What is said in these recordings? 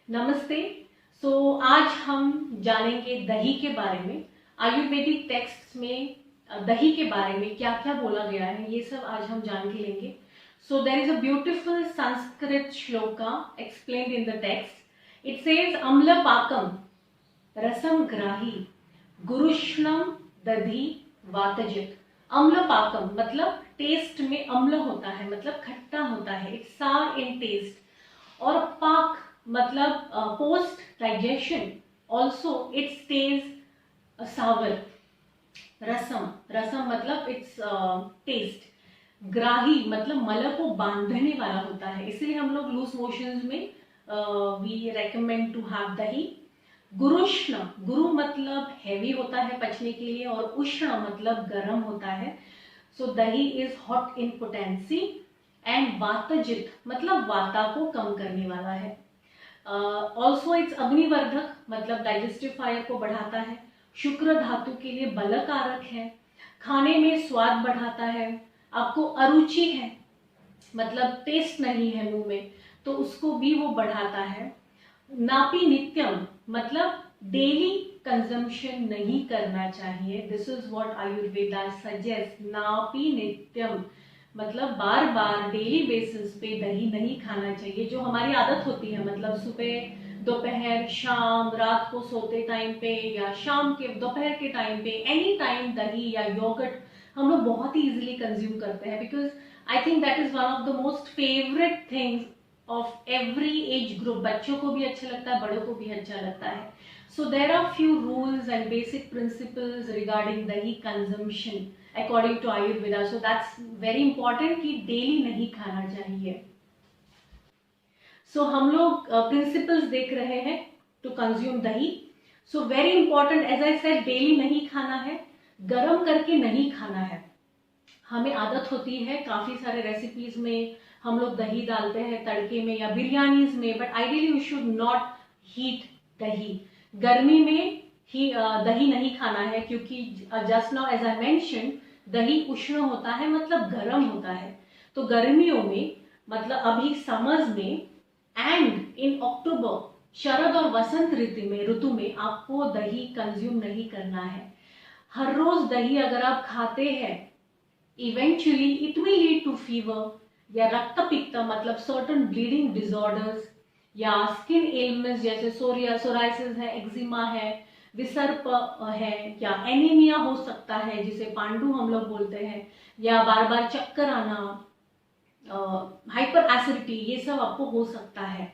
नमस्ते। आज हम जानेंगे दही के बारे में। आयुर्वेदिक टेक्स्ट में दही के बारे में क्या क्या बोला गया है, ये सब आज हम जान के लेंगे। There is a beautiful Sanskrit shloka explained in the text. It says अम्ल पाकम रसम ग्राही गुरुष्णम दधी वातजित। अम्ल पाकम मतलब टेस्ट में अम्ल होता है, मतलब खट्टा होता है, इट्स सार इन टेस्ट। और पाक मतलब post digestion also it stage sour. रसम, रसम मतलब इट्स टेस्ट। ग्राही मतलब मल को बांधने वाला होता है, इसलिए हम लोग लूज मोशंस में वी रेकमेंड टू हैव दही। गुरुष्ण, गुरु मतलब हैवी होता है पचने के लिए, और उष्ण मतलब गर्म होता है। Dahi is hot in potency. And वातजित मतलब वाता को कम करने वाला है। ऑल्सो इट्स अग्निवर्धक मतलब डाइजेस्टिफायर को बढ़ाता है। शुक्र धातु के लिए बलकारक है। खाने में स्वाद बढ़ाता है। आपको अरुचि है मतलब टेस्ट नहीं है मुंह में, तो उसको भी वो बढ़ाता है। नापी नित्यम मतलब डेली कंजम्पशन नहीं करना चाहिए। This is what Ayurveda suggest. नापी नित्यम मतलब बार बार डेली बेसिस पे दही नहीं खाना चाहिए, जो हमारी आदत होती है, मतलब सुबह, दोपहर, शाम, रात को सोते टाइम पे, या शाम के दोपहर के टाइम पे, एनी टाइम दही या योगर्ट हम लोग बहुत ही इजीली कंज्यूम करते हैं, because I think that is one of the most favourite things of every age group. बच्चों को भी अच्छा लगता है, बड़ों को भी अच्छा लगता है। So there are few rules and basic principles regarding dahi consumption according to Ayurveda. So that's very important कि daily नहीं खाना चाहिए। हम लोग principles देख रहे हैं to consume दही। very important, as I said, daily नहीं खाना है, गरम करके नहीं खाना है। हमें आदत होती है काफी सारे रेसिपीज में हम लोग दही डालते हैं तड़के में या बिरयानीज में, but ideally we should not heat dahi. गर्मी में ही दही नहीं खाना है, क्योंकि just now as I mention दही उष्ण होता है मतलब गर्म होता है। तो गर्मियों में मतलब अभी समर्स में एंड इन अक्टूबर, शरद और वसंत ऋतु में आपको दही कंज्यूम नहीं करना है। हर रोज दही अगर आप खाते हैं, eventually it will lead to fever या रक्त पित्त मतलब सर्टन ब्लीडिंग डिसऑर्डर्स, या स्किन एलिमेंट्स जैसे सोराइसिस है, एक्जिमा है, विसर्प है, या एनीमिया हो सकता है जिसे पांडु हम लोग बोलते हैं, या बार बार चक्कर आना, हाइपर एसिडिटी, ये सब आपको हो सकता है।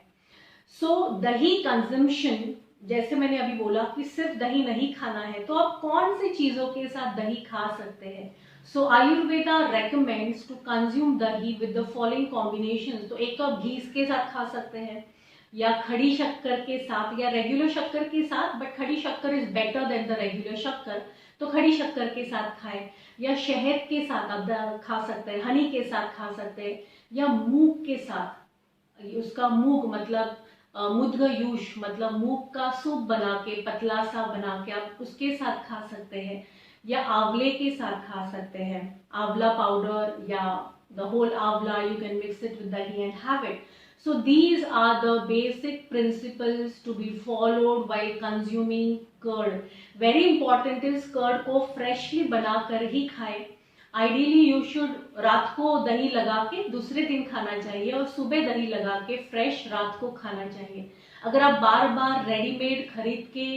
दही कंजम्पशन, जैसे मैंने अभी बोला कि सिर्फ दही नहीं खाना है, तो आप कौन सी चीजों के साथ दही खा सकते हैं? आयुर्वेदा रेकमेंड्स टू कंज्यूम दही विद द फॉलोइंग कॉम्बिनेशंस। तो एक तो आप घी के साथ खा सकते हैं, या खड़ी शक्कर के साथ, या रेगुलर शक्कर के साथ, बट खड़ी शक्कर is better than the regular शक्कर, तो खड़ी शक्कर के साथ खाएं। या शहद के साथ आप खा सकते हैं, हनी के साथ खा सकते हैं, या मूंग के साथ, उसका मूंग मतलब मुद्गयूष मतलब मूंग का सूप बना के, पतला सा बना के आप उसके साथ खा सकते हैं, या आंवले के साथ खा सकते हैं। आंवला पाउडर या the whole amla, you can mix it with dahi and have it. So these are the basic principles to be followed while consuming curd. Very important is curd को freshly बनाकर ही खाएं। Ideally you should रात को दही लगा के दूसरे दिन खाना चाहिए, और सुबह दही लगा के फ्रेश रात को खाना चाहिए। अगर आप बार बार रेडीमेड खरीद के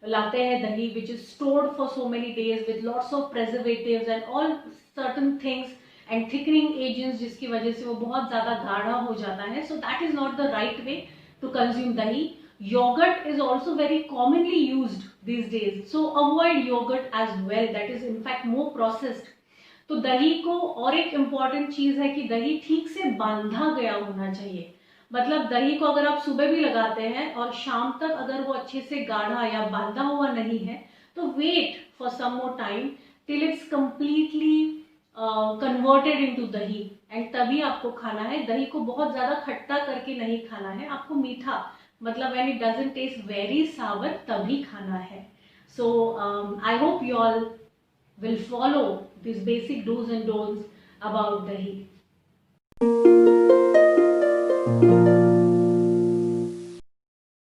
लाते हैं दही which is stored for so many days with lots of preservatives and all certain things and thickening agents, जिसकी वजह से वो बहुत ज्यादा गाढ़ा हो जाता है, so that is not the right way to consume dahi. Yogurt is also very commonly used these days, so avoid yogurt as well, that is in fact more processed. तो दही को और एक इम्पॉर्टेंट चीज है कि दही ठीक से बांधा गया होना चाहिए। मतलब दही को अगर आप सुबह भी लगाते हैं और शाम तक अगर वो अच्छे से गाढ़ा या बांधा हुआ नहीं है, तो wait for some more time till it's completely converted into dahi, and तभी आपको खाना है। दही को बहुत ज्यादा खट्टा करके नहीं खाना है, आपको मीठा मतलब when it doesn't taste very sour तभी खाना है। So I hope you all will follow these basic do's and don'ts about dahi.